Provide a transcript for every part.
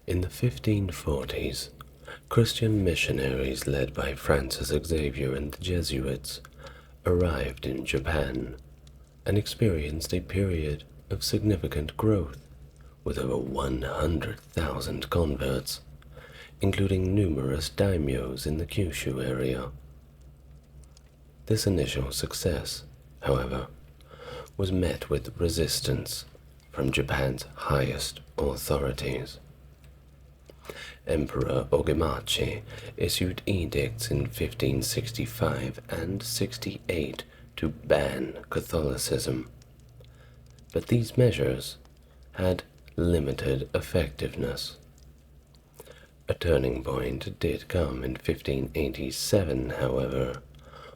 In the 1540s, Christian missionaries led by Francis Xavier and the Jesuits arrived in Japan and experienced a period of significant growth with over 100,000 converts, including numerous daimyos in the Kyushu area. This initial success, however, was met with resistance from Japan's highest authorities. Emperor Ogemachi issued edicts in 1565 and 68 to ban Catholicism, but these measures had limited effectiveness. A turning point did come in 1587, however,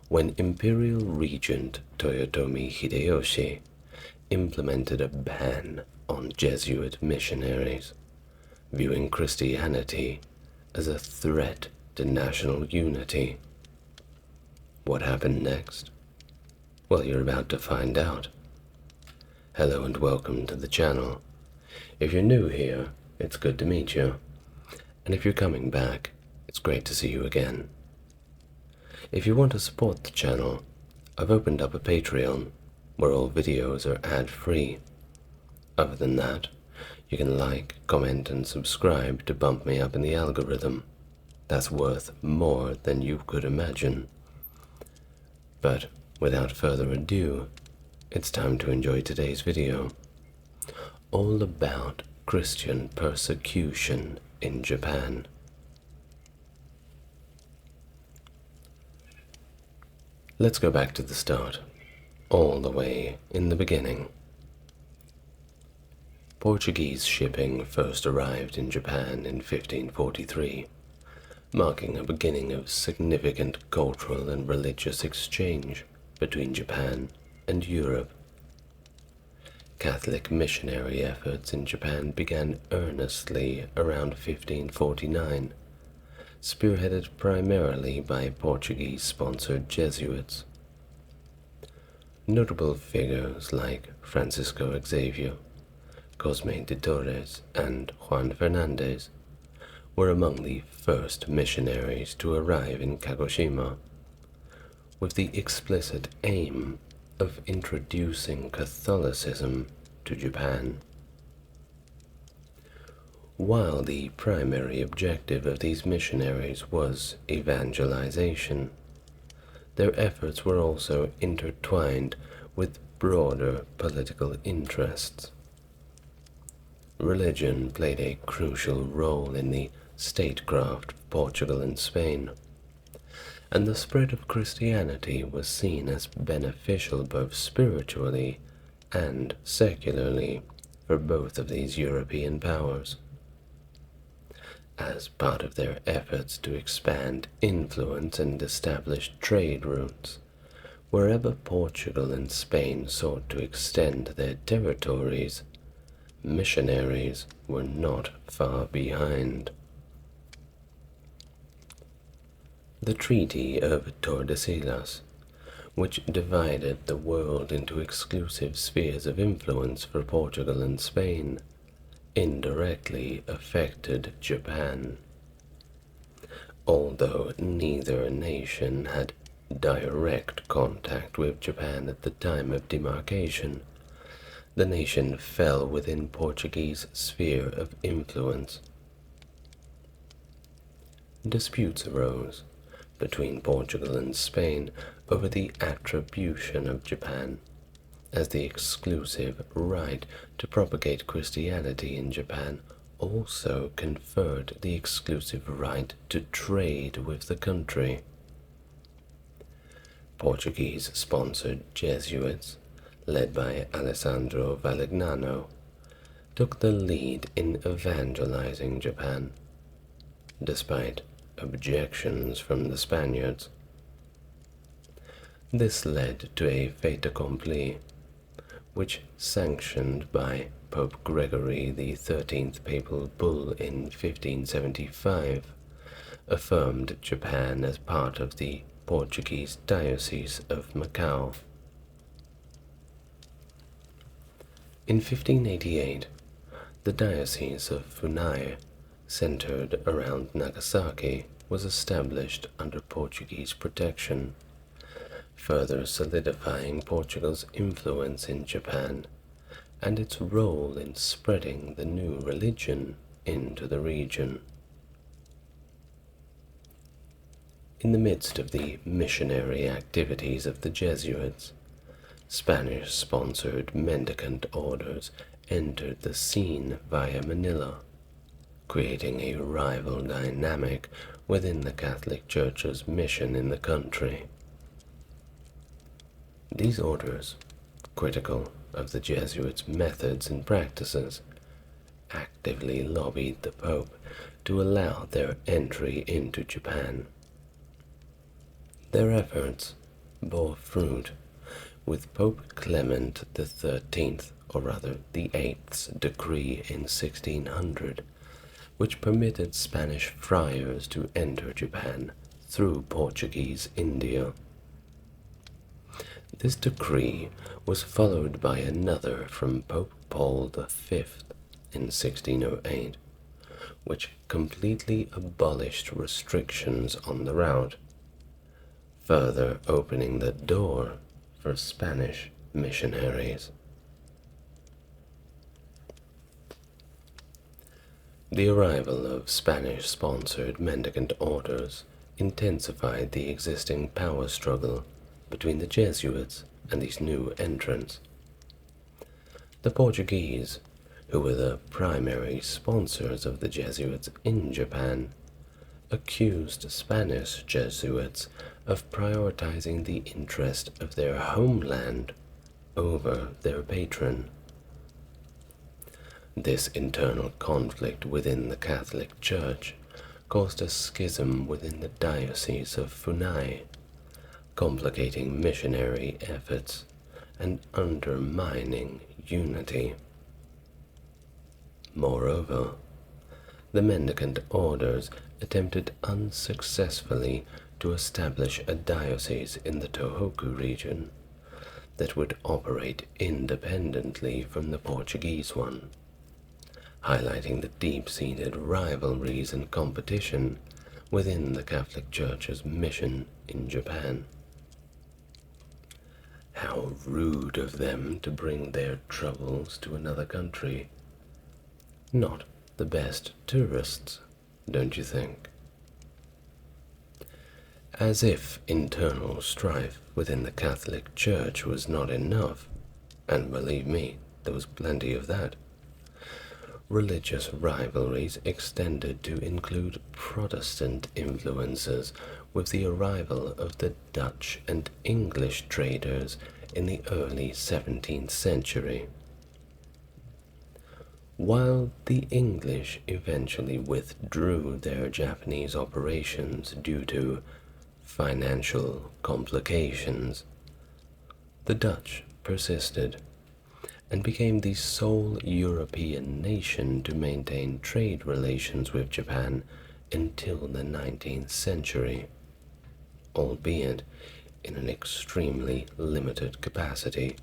when Imperial Regent Toyotomi Hideyoshi implemented a ban on Jesuit missionaries, viewing Christianity as a threat to national unity. What happened next? Well, you're about to find out. Hello and welcome to the channel. If you're new here, it's good to meet you. And if you're coming back, it's great to see you again. If you want to support the channel, I've opened up a Patreon where all videos are ad-free. Other than that, you can like, comment, and subscribe to bump me up in the algorithm. That's worth more than you could imagine. But without further ado, it's time to enjoy today's video, all about Christian persecution in Japan. Let's go back to the start, all the way in the beginning. Portuguese shipping first arrived in Japan in 1543, marking a beginning of significant cultural and religious exchange between Japan and Europe. Catholic missionary efforts in Japan began earnestly around 1549, spearheaded primarily by Portuguese-sponsored Jesuits. Notable figures like Francisco Xavier, Cosme de Torres, and Juan Fernandez were among the first missionaries to arrive in Kagoshima, with the explicit aim of introducing Catholicism to Japan. While the primary objective of these missionaries was evangelization, their efforts were also intertwined with broader political interests. Religion played a crucial role in the statecraft of Portugal and Spain, and the spread of Christianity was seen as beneficial both spiritually and secularly for both of these European powers. As part of their efforts to expand influence and establish trade routes, wherever Portugal and Spain sought to extend their territories, missionaries were not far behind. The Treaty of Tordesillas, which divided the world into exclusive spheres of influence for Portugal and Spain, indirectly affected Japan. Although neither nation had direct contact with Japan at the time of demarcation, the nation fell within Portuguese sphere of influence. Disputes arose between Portugal and Spain over the attribution of Japan as the exclusive right to propagate Christianity in Japan also conferred the exclusive right to trade with the country. Portuguese-sponsored Jesuits, led by Alessandro Valignano, took the lead in evangelizing Japan, despite objections from the Spaniards. This led to a fait accompli, which, sanctioned by Pope Gregory XIII papal bull in 1575, affirmed Japan as part of the Portuguese Diocese of Macau. In 1588, the Diocese of Funai centered around Nagasaki, was established under Portuguese protection, further solidifying Portugal's influence in Japan and its role in spreading the new religion into the region. In the midst of the missionary activities of the Jesuits, Spanish-sponsored mendicant orders entered the scene via Manila, creating a rival dynamic within the Catholic Church's mission in the country. These orders, critical of the Jesuits' methods and practices, actively lobbied the Pope to allow their entry into Japan. Their efforts bore fruit, with Pope Clement XIII, or rather the Eighth's decree in 1600, which permitted Spanish friars to enter Japan through Portuguese India. This decree was followed by another from Pope Paul V in 1608, which completely abolished restrictions on the route, further opening the door for Spanish missionaries. The arrival of Spanish-sponsored mendicant orders intensified the existing power struggle between the Jesuits and these new entrants. The Portuguese, who were the primary sponsors of the Jesuits in Japan, accused Spanish Jesuits of prioritizing the interest of their homeland over their patron. This internal conflict within the Catholic Church caused a schism within the Diocese of Funai, complicating missionary efforts and undermining unity. Moreover, the mendicant orders attempted unsuccessfully to establish a diocese in the Tohoku region that would operate independently from the Portuguese one, highlighting the deep-seated rivalries and competition within the Catholic Church's mission in Japan. How rude of them to bring their troubles to another country. Not the best tourists, don't you think? As if internal strife within the Catholic Church was not enough, and believe me, there was plenty of that. Religious rivalries extended to include Protestant influences with the arrival of the Dutch and English traders in the early 17th century. While the English eventually withdrew their Japanese operations due to financial complications, the Dutch persisted and became the sole European nation to maintain trade relations with Japan until the 19th century, albeit in an extremely limited capacity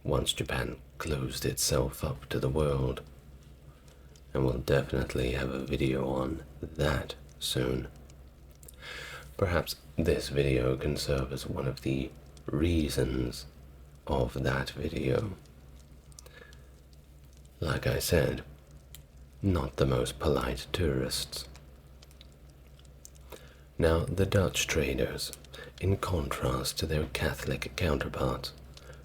once Japan closed itself up to the world. And we'll definitely have a video on that soon. Perhaps this video can serve as one of the reasons of that video. Like I said, not the most polite tourists. Now, the Dutch traders, in contrast to their Catholic counterparts,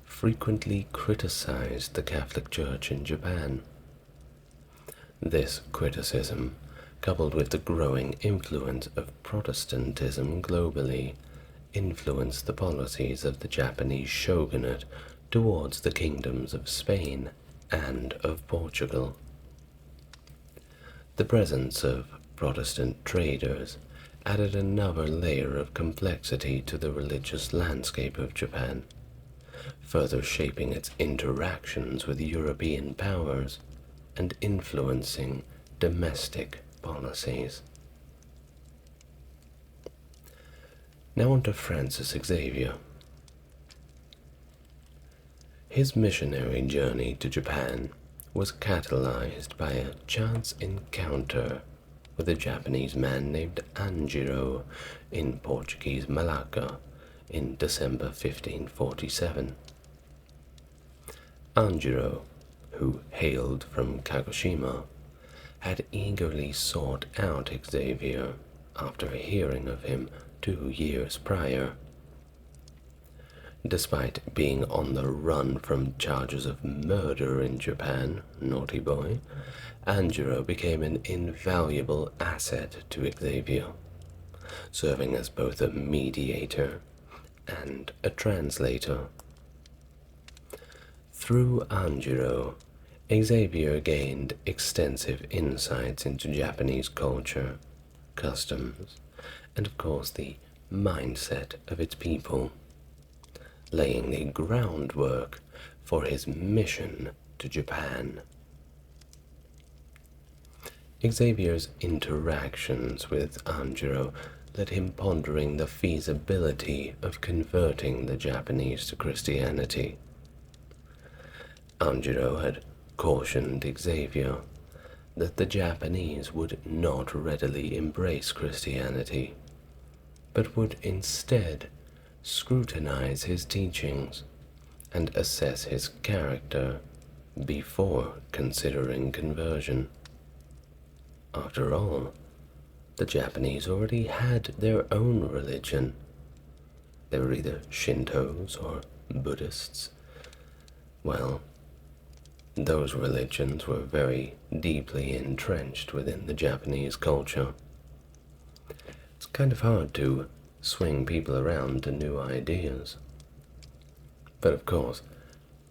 frequently criticized the Catholic Church in Japan. This criticism, coupled with the growing influence of Protestantism globally, influenced the policies of the Japanese shogunate towards the kingdoms of Spain and of Portugal. The presence of Protestant traders added another layer of complexity to the religious landscape of Japan, further shaping its interactions with European powers and influencing domestic policies. Now on to Francis Xavier. His missionary journey to Japan was catalyzed by a chance encounter with a Japanese man named Anjiro in Portuguese Malacca in December 1547. Anjiro, who hailed from Kagoshima, had eagerly sought out Xavier after hearing of him 2 years prior. Despite being on the run from charges of murder in Japan, naughty boy, Anjiro became an invaluable asset to Xavier, serving as both a mediator and a translator. Through Anjiro, Xavier gained extensive insights into Japanese culture, customs, and of course the mindset of its people, laying the groundwork for his mission to Japan. Xavier's interactions with Anjiro led him pondering the feasibility of converting the Japanese to Christianity. Anjiro had cautioned Xavier that the Japanese would not readily embrace Christianity, but would instead scrutinize his teachings and assess his character before considering conversion. After all, the Japanese already had their own religion. They were either Shintos or Buddhists. Well, those religions were very deeply entrenched within the Japanese culture. It's kind of hard to swing people around to new ideas. But of course,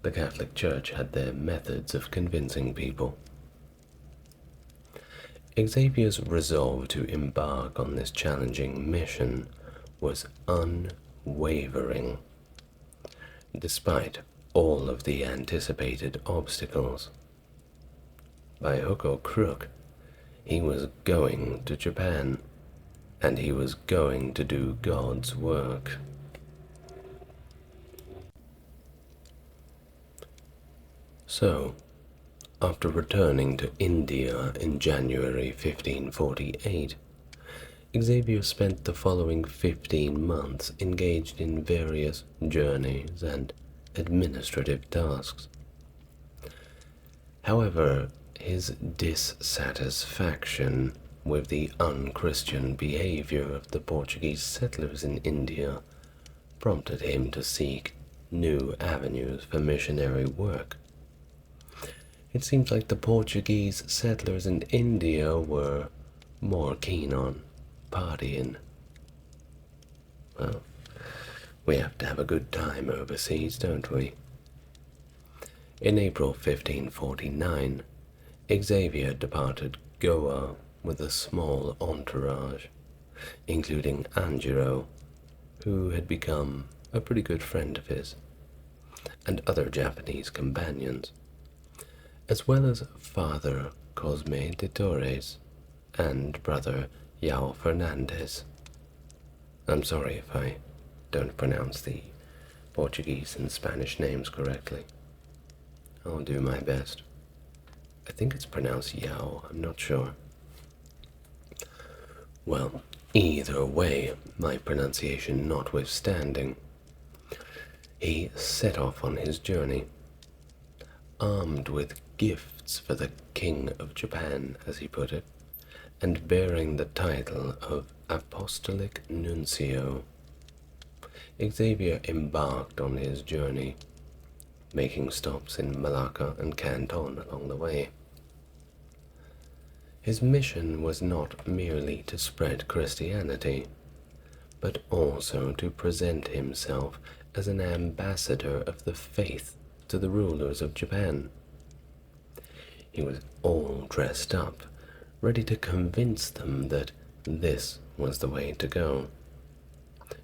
the Catholic Church had their methods of convincing people. Xavier's resolve to embark on this challenging mission was unwavering, despite all of the anticipated obstacles. By hook or crook, he was going to Japan, and he was going to do God's work. So, after returning to India in January 1548, Xavier spent the following 15 months engaged in various journeys and administrative tasks. However, his dissatisfaction with the unchristian behavior of the Portuguese settlers in India prompted him to seek new avenues for missionary work. It seems like the Portuguese settlers in India were more keen on partying. Well, we have to have a good time overseas, don't we? In April 1549, Xavier departed Goa with a small entourage, including Anjiro, who had become a pretty good friend of his, and other Japanese companions, as well as Father Cosme de Torres and Brother João Fernandes. I'm sorry if I don't pronounce the Portuguese and Spanish names correctly. I'll do my best. I think it's pronounced Yao, I'm not sure. Well, either way, my pronunciation notwithstanding, he set off on his journey, armed with gifts for the King of Japan, as he put it, and bearing the title of Apostolic Nuncio. Xavier embarked on his journey, making stops in Malacca and Canton along the way. His mission was not merely to spread Christianity, but also to present himself as an ambassador of the faith to the rulers of Japan. He was all dressed up, ready to convince them that this was the way to go.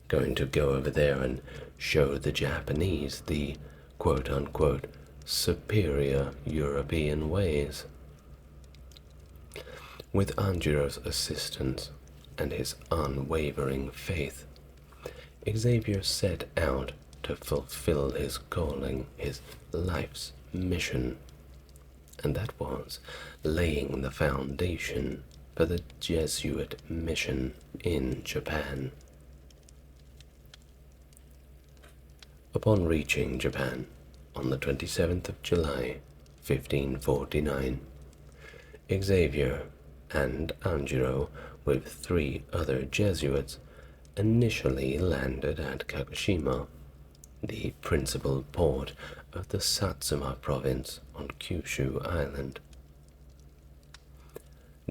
Going to go over there and show the Japanese the quote-unquote superior European ways. With Anjiro's assistance and his unwavering faith, Xavier set out to fulfill his calling, his life's mission, and that was laying the foundation for the Jesuit mission in Japan. Upon reaching Japan on the 27th of July, 1549, Xavier and Anjiro, with 3 other Jesuits, initially landed at Kagoshima, the principal port of the Satsuma province on Kyushu Island.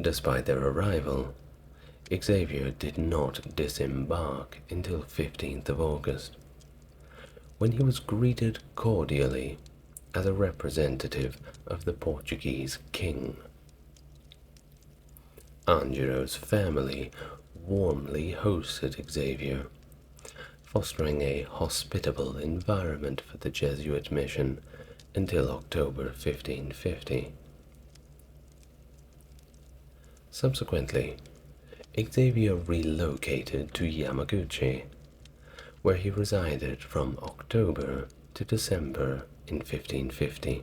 Despite their arrival, Xavier did not disembark until 15th of August, when he was greeted cordially as a representative of the Portuguese king. Anjiro's family warmly hosted Xavier, fostering a hospitable environment for the Jesuit mission until October 1550. Subsequently, Xavier relocated to Yamaguchi, where he resided from October to December in 1550.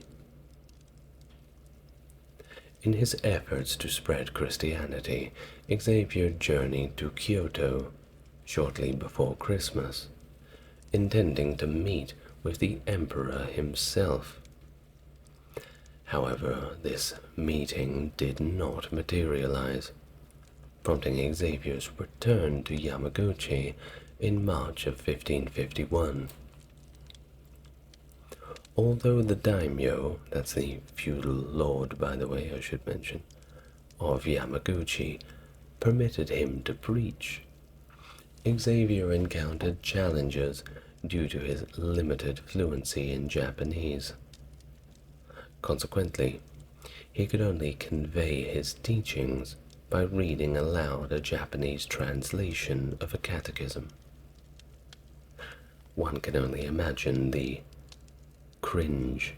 In his efforts to spread Christianity, Xavier journeyed to Kyoto shortly before Christmas, intending to meet with the emperor himself. However, this meeting did not materialize, prompting Xavier's return to Yamaguchi in March of 1551. Although the daimyo, that's the feudal lord, by the way, I should mention, of Yamaguchi, permitted him to preach, Xavier encountered challenges due to his limited fluency in Japanese. Consequently, he could only convey his teachings by reading aloud a Japanese translation of a catechism. One can only imagine the cringe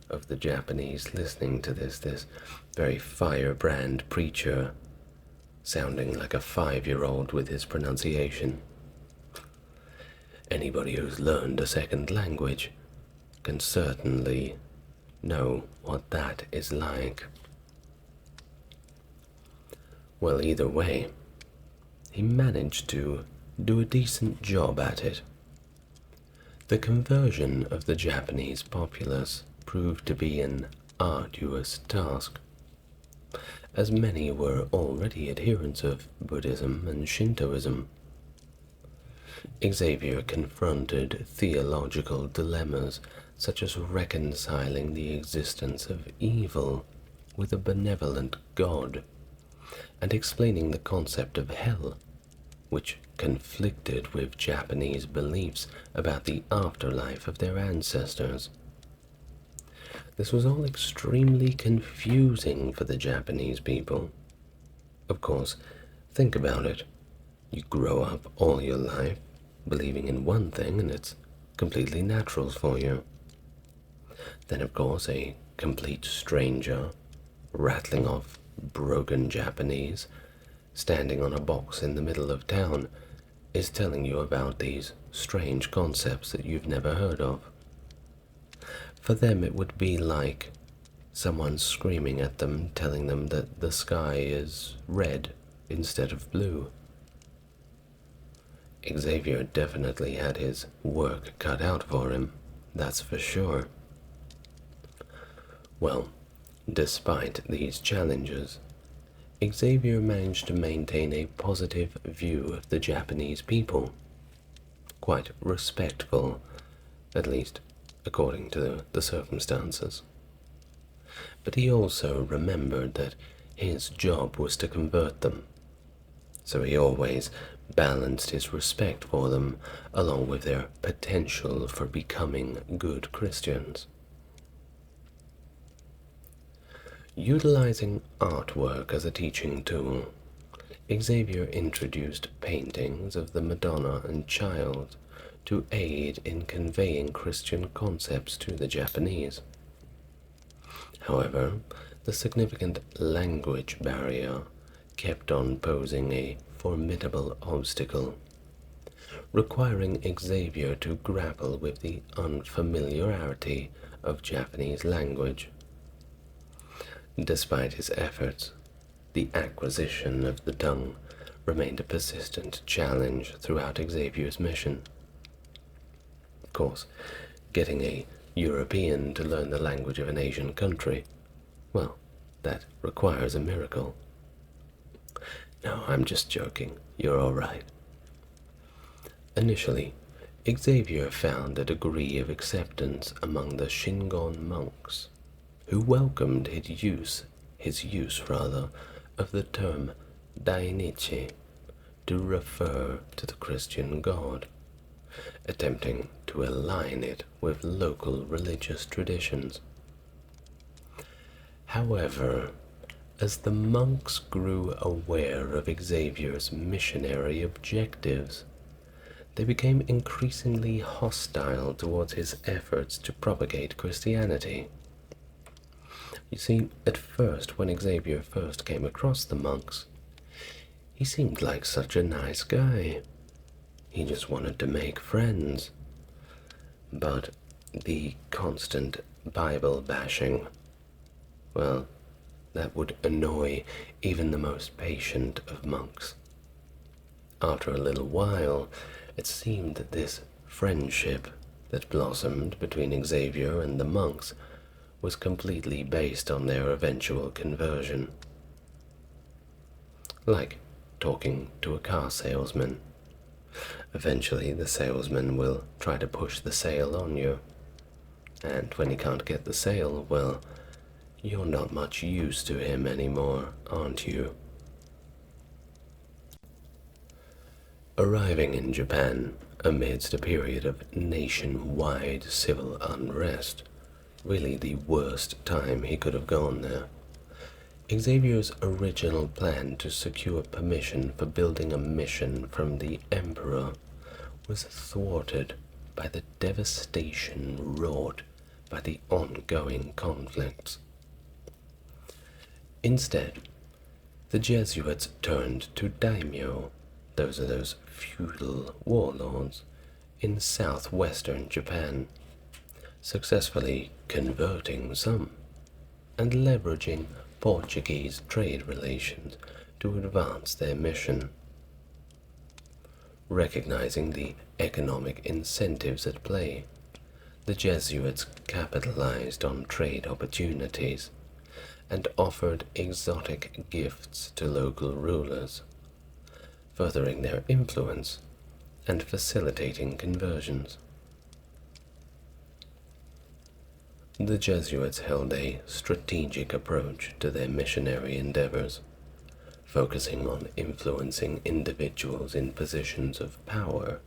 of the Japanese listening to this very firebrand preacher sounding like a 5-year-old with his pronunciation. Anybody who's learned a second language can certainly know what that is like. Well, either way, he managed to do a decent job at it. The conversion of the Japanese populace proved to be an arduous task, as many were already adherents of Buddhism and Shintoism. Xavier confronted theological dilemmas such as reconciling the existence of evil with a benevolent God, and explaining the concept of hell, which conflicted with Japanese beliefs about the afterlife of their ancestors. This was all extremely confusing for the Japanese people. Of course, think about it. You grow up all your life believing in one thing, and it's completely natural for you. Then, of course, a complete stranger, rattling off broken Japanese, standing on a box in the middle of town, is telling you about these strange concepts that you've never heard of. For them, it would be like someone screaming at them, telling them that the sky is red instead of blue. Xavier definitely had his work cut out for him, that's for sure. Well, despite these challenges, Xavier managed to maintain a positive view of the Japanese people, quite respectful, at least according to the circumstances. But he also remembered that his job was to convert them, so he always balanced his respect for them along with their potential for becoming good Christians. Utilizing artwork as a teaching tool, Xavier introduced paintings of the Madonna and Child to aid in conveying Christian concepts to the Japanese. However, the significant language barrier kept on posing a formidable obstacle, requiring Xavier to grapple with the unfamiliarity of Japanese language. Despite his efforts, the acquisition of the tongue remained a persistent challenge throughout Xavier's mission. Of course, getting a European to learn the language of an Asian country, well, that requires a miracle. No, I'm just joking. You're all right. Initially, Xavier found a degree of acceptance among the Shingon monks, who welcomed his use of the term Dainichi to refer to the Christian God, attempting to align it with local religious traditions. However, as the monks grew aware of Xavier's missionary objectives, they became increasingly hostile towards his efforts to propagate Christianity. You see, at first, when Xavier first came across the monks, he seemed like such a nice guy. He just wanted to make friends. But the constant Bible bashing, well, that would annoy even the most patient of monks. After a little while, it seemed that this friendship that blossomed between Xavier and the monks was completely based on their eventual conversion. Like talking to a car salesman. Eventually, the salesman will try to push the sale on you. And when he can't get the sale, well, you're not much use to him anymore, aren't you? Arriving in Japan amidst a period of nationwide civil unrest, really the worst time he could have gone there, Xavier's original plan to secure permission for building a mission from the Emperor was thwarted by the devastation wrought by the ongoing conflicts. Instead, the Jesuits turned to daimyo, those are those feudal warlords, in southwestern Japan, successfully converting some and leveraging Portuguese trade relations to advance their mission. Recognizing the economic incentives at play, the Jesuits capitalized on trade opportunities and offered exotic gifts to local rulers, furthering their influence and facilitating conversions. The Jesuits held a strategic approach to their missionary endeavors, focusing on influencing individuals in positions of power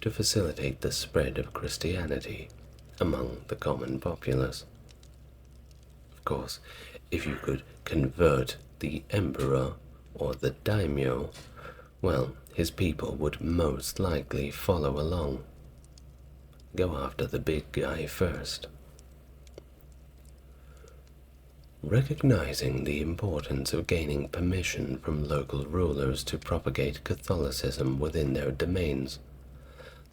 to facilitate the spread of Christianity among the common populace. Of course, if you could convert the emperor or the daimyo, well, his people would most likely follow along. Go after the big guy first. Recognizing the importance of gaining permission from local rulers to propagate Catholicism within their domains,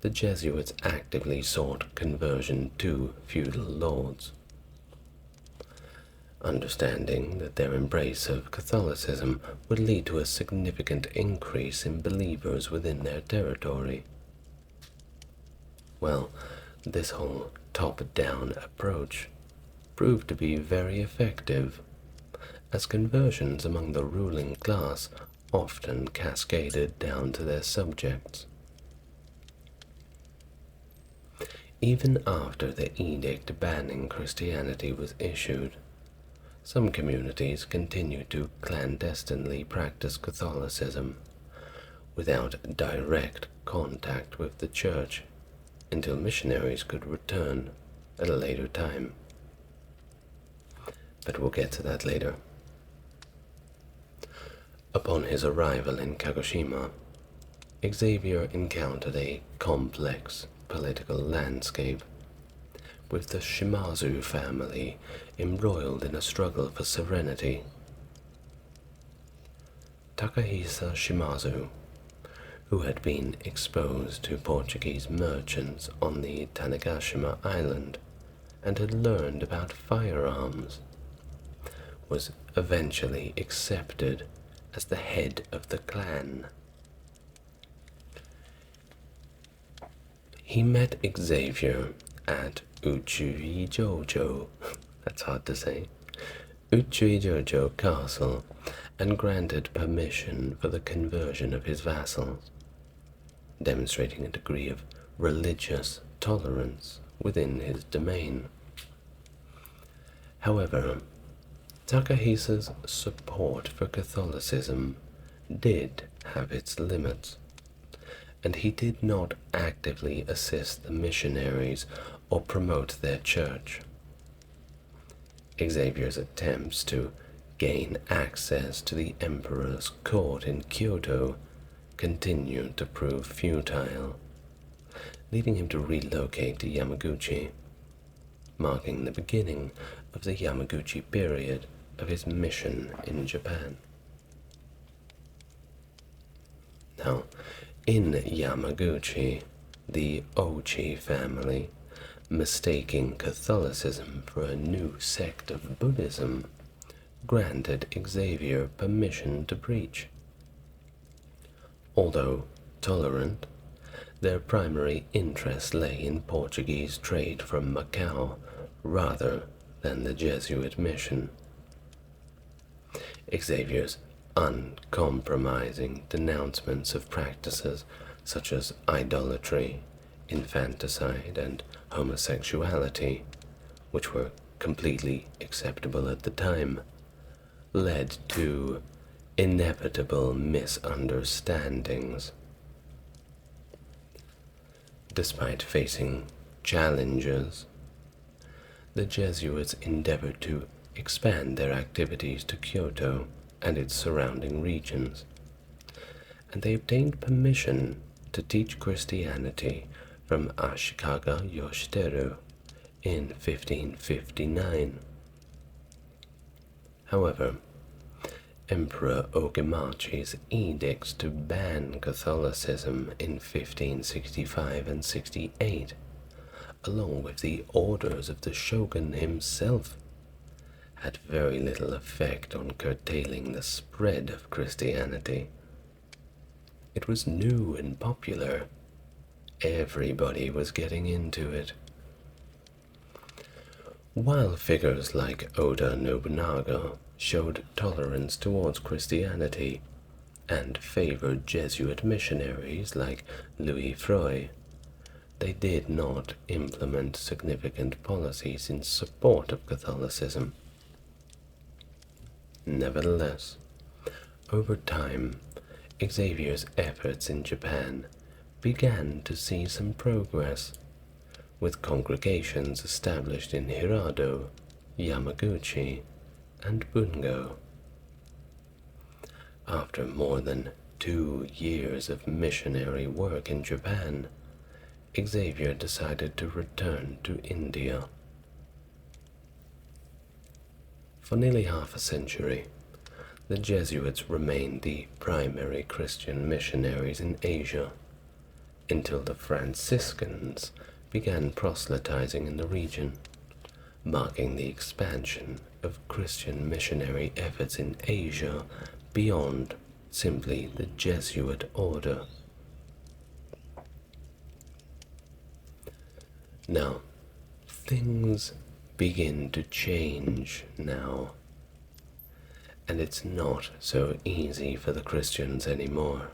the Jesuits actively sought conversion to feudal lords. Understanding that their embrace of Catholicism would lead to a significant increase in believers within their territory. Well, this whole top-down approach proved to be very effective, as conversions among the ruling class often cascaded down to their subjects. Even after the edict banning Christianity was issued, some communities continued to clandestinely practice Catholicism without direct contact with the Church until missionaries could return at a later time. But we'll get to that later. Upon his arrival in Kagoshima, Xavier encountered a complex political landscape, with the Shimazu family embroiled in a struggle for serenity. Takahisa Shimazu, who had been exposed to Portuguese merchants on the Tanegashima Island and had learned about firearms, was eventually accepted as the head of the clan. He met Xavier at Uchuijojo, that's hard to say, Uchuijojo Castle, and granted permission for the conversion of his vassals, demonstrating a degree of religious tolerance within his domain. However, Takahisa's support for Catholicism did have its limits, and he did not actively assist the missionaries or promote their church. Xavier's attempts to gain access to the emperor's court in Kyoto continued to prove futile, leading him to relocate to Yamaguchi, marking the beginning of the Yamaguchi period of his mission in Japan. Now, in Yamaguchi, the Ochi family, mistaking Catholicism for a new sect of Buddhism, granted Xavier permission to preach. Although tolerant, their primary interest lay in Portuguese trade from Macau rather than the Jesuit mission. Xavier's uncompromising denouncements of practices such as idolatry, infanticide, and homosexuality, which were completely acceptable at the time, led to inevitable misunderstandings. Despite facing challenges, the Jesuits endeavored to expand their activities to Kyoto and its surrounding regions, and they obtained permission to teach Christianity from Ashikaga Yoshiteru in 1559. However, Emperor Ogemachi's edicts to ban Catholicism in 1565 and 68, along with the orders of the shogun himself, had very little effect on curtailing the spread of Christianity. It was new and popular. Everybody was getting into it. While figures like Oda Nobunaga showed tolerance towards Christianity and favored Jesuit missionaries like Louis Froy, they did not implement significant policies in support of Catholicism. Nevertheless, over time, Xavier's efforts in Japan began to see some progress, with congregations established in Hirado, Yamaguchi, and Bungo. After more than 2 years of missionary work in Japan, Xavier decided to return to India. For nearly half a century, the Jesuits remained the primary Christian missionaries in Asia, until the Franciscans began proselytizing in the region, marking the expansion of Christian missionary efforts in Asia beyond simply the Jesuit order. Now, things begin to change now, and it's not so easy for the Christians anymore.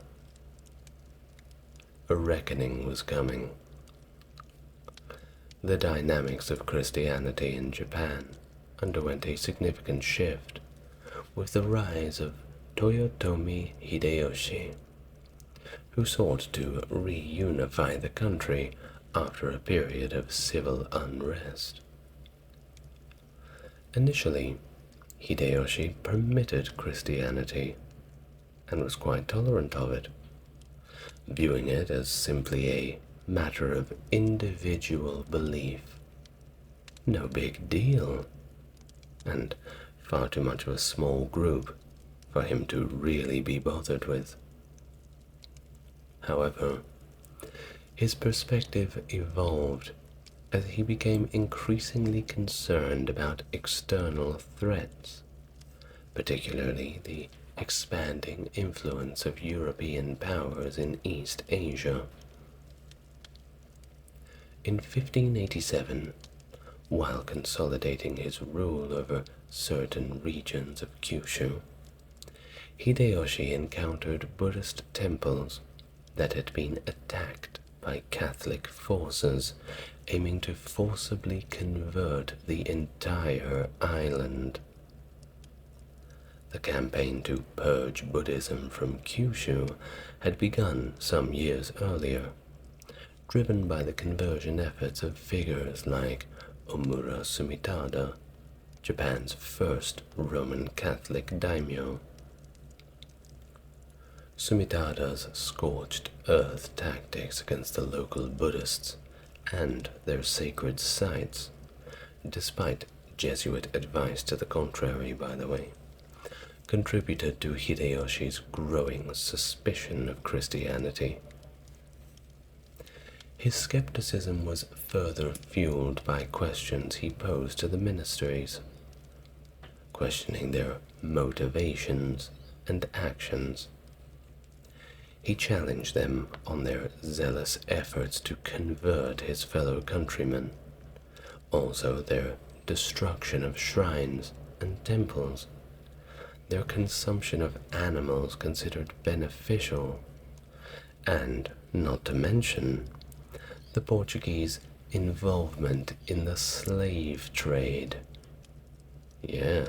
A reckoning was coming. The dynamics of Christianity in Japan underwent a significant shift with the rise of Toyotomi Hideyoshi, who sought to reunify the country after a period of civil unrest. Initially, Hideyoshi permitted Christianity and was quite tolerant of it, viewing it as simply a matter of individual belief. No big deal, and far too much of a small group for him to really be bothered with. However, his perspective evolved as he became increasingly concerned about external threats, particularly the expanding influence of European powers in East Asia. In 1587, while consolidating his rule over certain regions of Kyushu, Hideyoshi encountered Buddhist temples that had been attacked by Catholic forces aiming to forcibly convert the entire island. The campaign to purge Buddhism from Kyushu had begun some years earlier, driven by the conversion efforts of figures like Omura Sumitada, Japan's first Roman Catholic daimyo. Sumitada's scorched earth tactics against the local Buddhists and their sacred sites, despite Jesuit advice to the contrary, by the way, contributed to Hideyoshi's growing suspicion of Christianity. His skepticism was further fueled by questions he posed to the ministries, questioning their motivations and actions. He challenged them on their zealous efforts to convert his fellow countrymen, also their destruction of shrines and temples, their consumption of animals considered beneficial, and, not to mention, the Portuguese involvement in the slave trade. Yeah,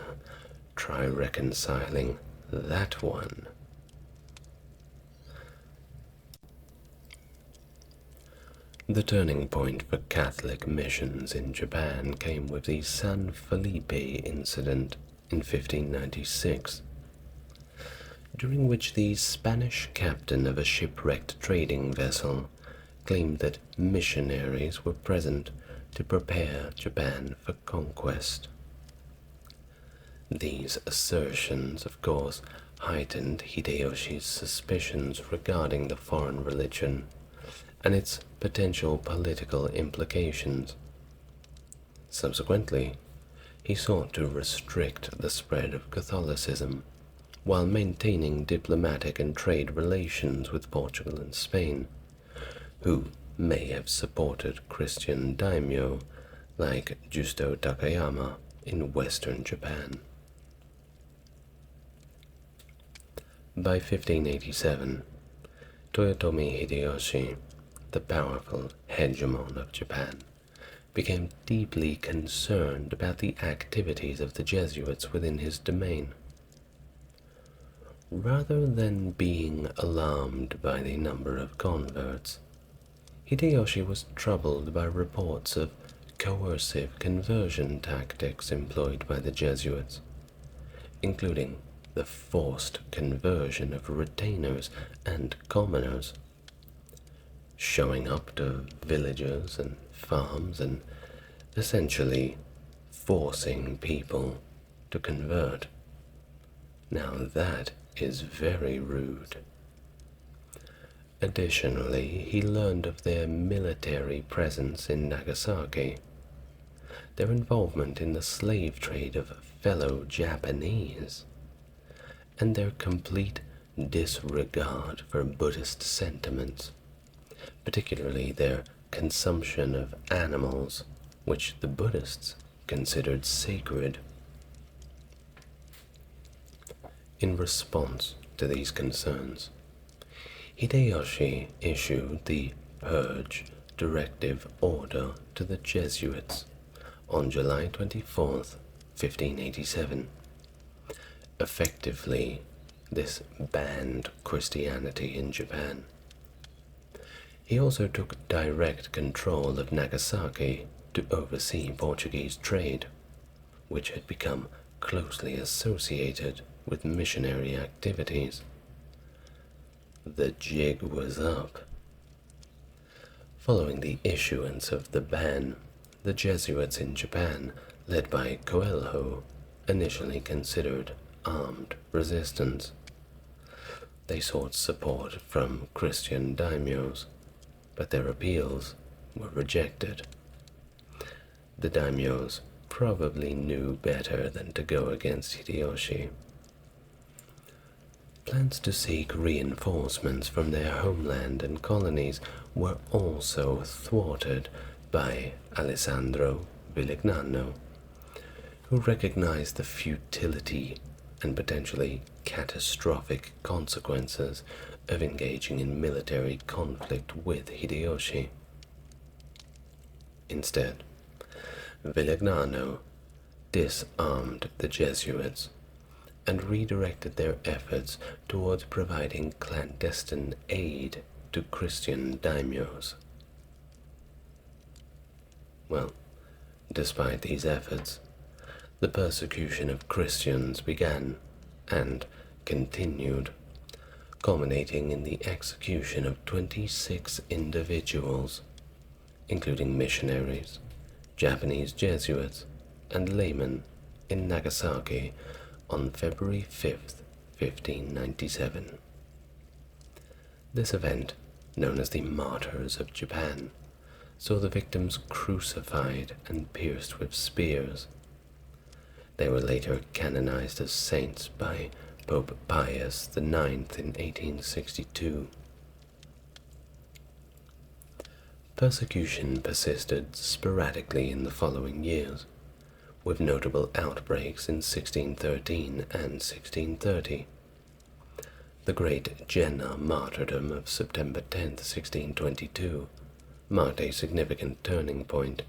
try reconciling that one. The turning point for Catholic missions in Japan came with the San Felipe incident in 1596, during which the Spanish captain of a shipwrecked trading vessel claimed that missionaries were present to prepare Japan for conquest. These assertions, of course, heightened Hideyoshi's suspicions regarding the foreign religion and its potential political implications. Subsequently, he sought to restrict the spread of Catholicism while maintaining diplomatic and trade relations with Portugal and Spain, who may have supported Christian daimyo like Justo Takayama in western Japan. By 1587, Toyotomi Hideyoshi, the powerful hegemon of Japan, became deeply concerned about the activities of the Jesuits within his domain. Rather than being alarmed by the number of converts, Hideyoshi was troubled by reports of coercive conversion tactics employed by the Jesuits, including the forced conversion of retainers and commoners, showing up to villages and farms and essentially forcing people to convert. Now that is very rude. Additionally, he learned of their military presence in Nagasaki, their involvement in the slave trade of fellow Japanese, and their complete disregard for Buddhist sentiments, particularly their consumption of animals, which the Buddhists considered sacred. In response to these concerns, Hideyoshi issued the Purge Directive Order to the Jesuits on July 24th, 1587. Effectively, this banned Christianity in Japan. He also took direct control of Nagasaki to oversee Portuguese trade, which had become closely associated with missionary activities. The jig was up. Following the issuance of the ban, the Jesuits in Japan, led by Coelho, initially considered armed resistance. They sought support from Christian daimyos, but their appeals were rejected. The daimyos probably knew better than to go against Hideyoshi, plans to seek reinforcements from their homeland and colonies were also thwarted by Alessandro Vilignano, who recognized the futility and potentially catastrophic consequences of engaging in military conflict with Hideyoshi. Instead, Vilignano disarmed the Jesuits and redirected their efforts towards providing clandestine aid to Christian daimyos. Well, despite these efforts, the persecution of Christians began and continued, culminating in the execution of 26 individuals, including missionaries, Japanese Jesuits, and laymen in Nagasaki on February 5th, 1597. This event, known as the Martyrs of Japan, saw the victims crucified and pierced with spears. They were later canonized as saints by Pope Pius IX in 1862. Persecution persisted sporadically in the following years, with notable outbreaks in 1613 and 1630. The Great Jena martyrdom of September 10, 1622, marked a significant turning point,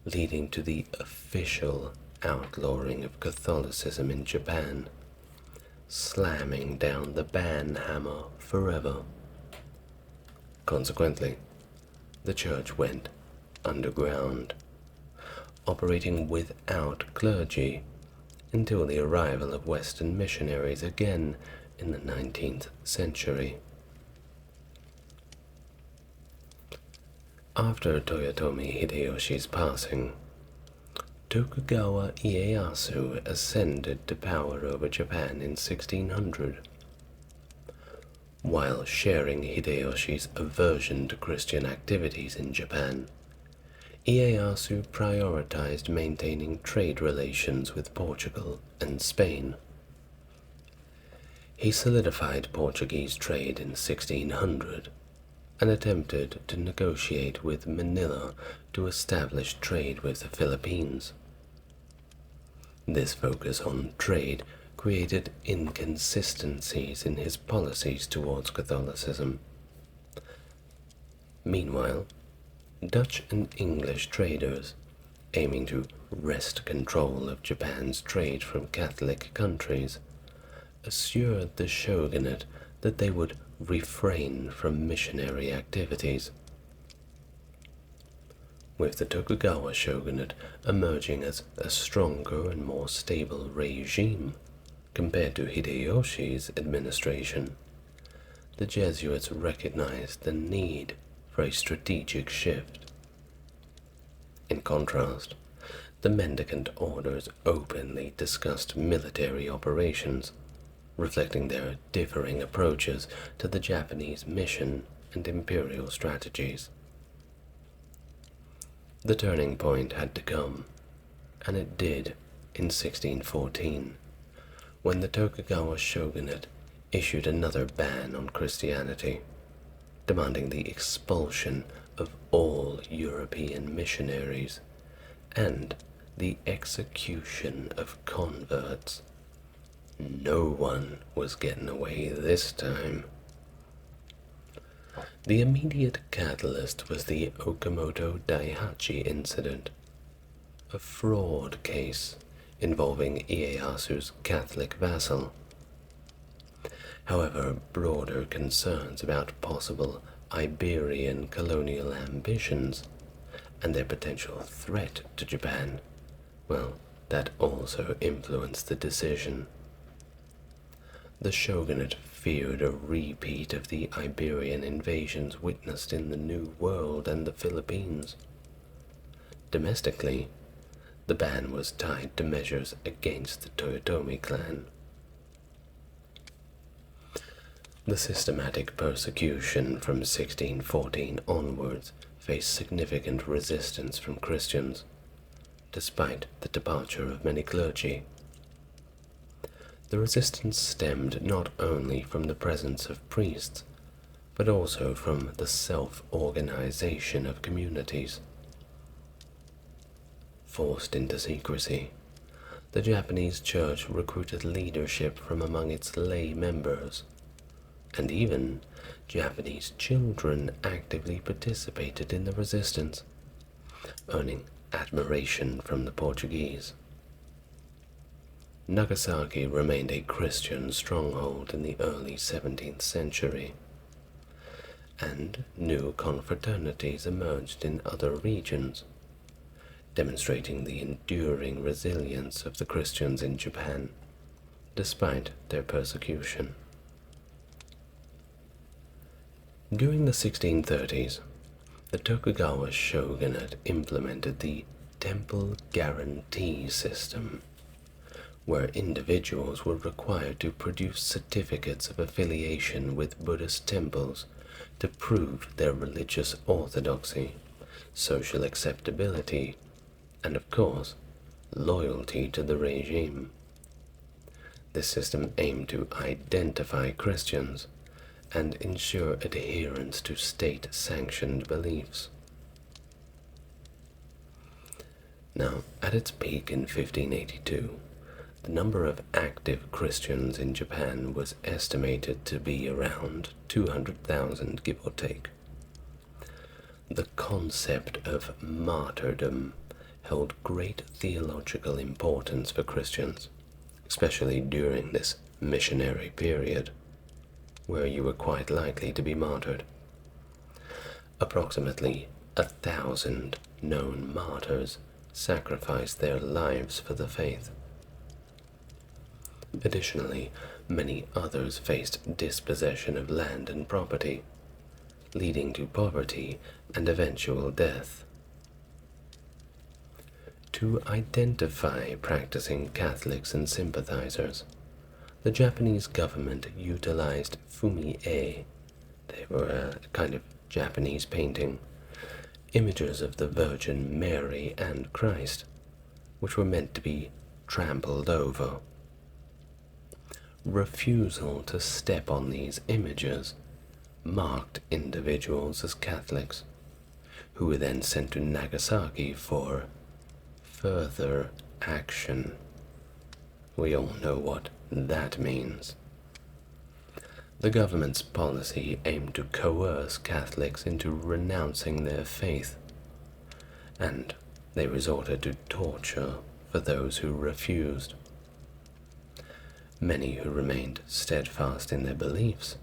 leading to the official outlawing of Catholicism in Japan, slamming down the ban hammer forever. Consequently, the church went underground, operating without clergy until the arrival of Western missionaries again in the 19th century. After Toyotomi Hideyoshi's passing, Tokugawa Ieyasu ascended to power over Japan in 1600. While sharing Hideyoshi's aversion to Christian activities in Japan, Ieyasu prioritized maintaining trade relations with Portugal and Spain. He solidified Portuguese trade in 1600 and attempted to negotiate with Manila to establish trade with the Philippines. This focus on trade created inconsistencies in his policies towards Catholicism. Meanwhile, Dutch and English traders, aiming to wrest control of Japan's trade from Catholic countries, assured the shogunate that they would refrain from missionary activities. With the Tokugawa shogunate emerging as a stronger and more stable regime compared to Hideyoshi's administration, the Jesuits recognized the need for a strategic shift. In contrast, the mendicant orders openly discussed military operations, reflecting their differing approaches to the Japanese mission and imperial strategies. The turning point had to come, and it did in 1614, when the Tokugawa shogunate issued another ban on Christianity, demanding the expulsion of all European missionaries and the execution of converts. No one was getting away this time. The immediate catalyst was the Okamoto Daihachi incident, a fraud case involving Ieyasu's Catholic vassal. However, broader concerns about possible Iberian colonial ambitions and their potential threat to Japan, well, that also influenced the decision. The shogunate feared a repeat of the Iberian invasions witnessed in the New World and the Philippines. Domestically, the ban was tied to measures against the Toyotomi clan. The systematic persecution from 1614 onwards faced significant resistance from Christians, despite the departure of many clergy. The resistance stemmed not only from the presence of priests, but also from the self-organization of communities. Forced into secrecy, the Japanese church recruited leadership from among its lay members, and even Japanese children actively participated in the resistance, earning admiration from the Portuguese. Nagasaki remained a Christian stronghold in the early 17th century, and new confraternities emerged in other regions, demonstrating the enduring resilience of the Christians in Japan, despite their persecution. During the 1630s, the Tokugawa shogunate implemented the temple guarantee system, where individuals were required to produce certificates of affiliation with Buddhist temples to prove their religious orthodoxy, social acceptability, and of course, loyalty to the regime. This system aimed to identify Christians and ensure adherence to state-sanctioned beliefs. Now, at its peak in 1582, the number of active Christians in Japan was estimated to be around 200,000, give or take. The concept of martyrdom held great theological importance for Christians, especially during this missionary period, where you were quite likely to be martyred. Approximately 1,000 known martyrs sacrificed their lives for the faith. Additionally, many others faced dispossession of land and property, leading to poverty and eventual death. To identify practicing Catholics and sympathizers, the Japanese government utilized fumi-e. They were a kind of Japanese painting, images of the Virgin Mary and Christ, which were meant to be trampled over. Refusal to step on these images marked individuals as Catholics, who were then sent to Nagasaki for further action. We all know what that means. The government's policy aimed to coerce Catholics into renouncing their faith, and they resorted to torture for those who refused. Many who remained steadfast in their beliefs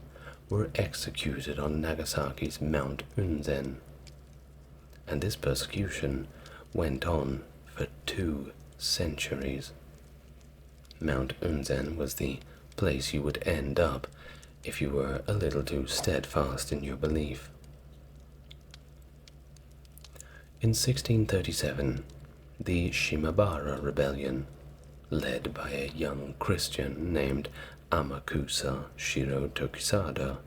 were executed on Nagasaki's Mount Unzen, and this persecution went on for 2 centuries. Mount Unzen was the place you would end up if you were a little too steadfast in your belief. In 1637, the Shimabara Rebellion, led by a young Christian named Amakusa Shiro Tokisada,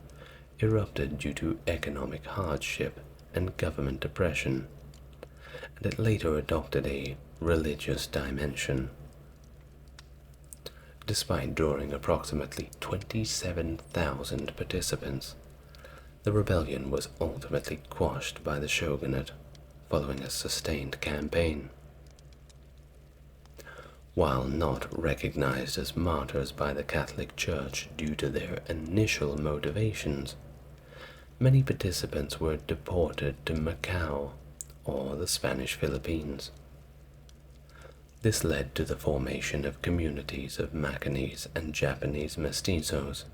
erupted due to economic hardship and government oppression, and it later adopted a religious dimension. Despite drawing approximately 27,000 participants, the rebellion was ultimately quashed by the shogunate following a sustained campaign. While not recognized as martyrs by the Catholic Church due to their initial motivations, many participants were deported to Macau or the Spanish Philippines. This led to the formation of communities of Macanese and Japanese mestizos,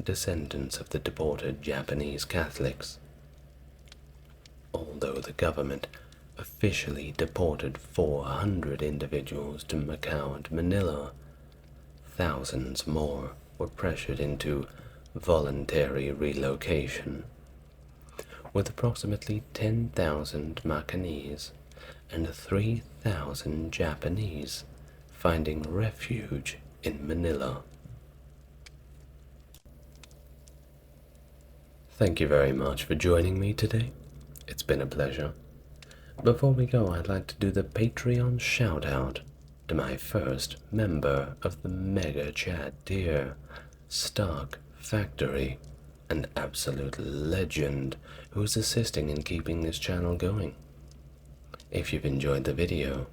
descendants of the deported Japanese Catholics. Although the government officially deported 400 individuals to Macau and Manila, thousands more were pressured into voluntary relocation, with approximately 10,000 Macanese and 3,000 Japanese finding refuge in Manila. Thank you very much for joining me today. It's been a pleasure. Before we go, I'd like to do the Patreon shout-out. to my first member of the Mega Chat tier, Stock Factory, an absolute legend who's assisting in keeping this channel going. If you've enjoyed the video,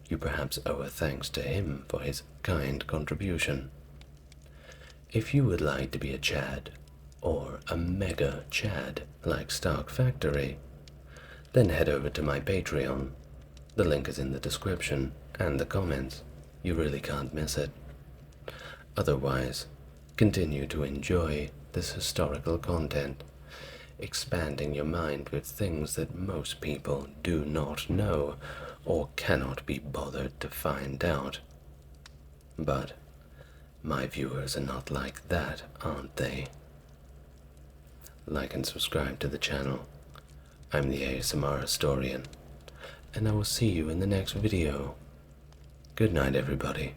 you perhaps owe a thanks to him for his kind contribution. If you would like to be a Chad, or a Mega Chad like Stock Factory, then head over to my Patreon. The link is in the description and the comments. You really can't miss it. Otherwise, continue to enjoy this historical content, expanding your mind with things that most people do not know or cannot be bothered to find out. But my viewers are not like that, aren't they? Like and subscribe to the channel. I'm the ASMR Historian, and I will see you in the next video. Good night, everybody.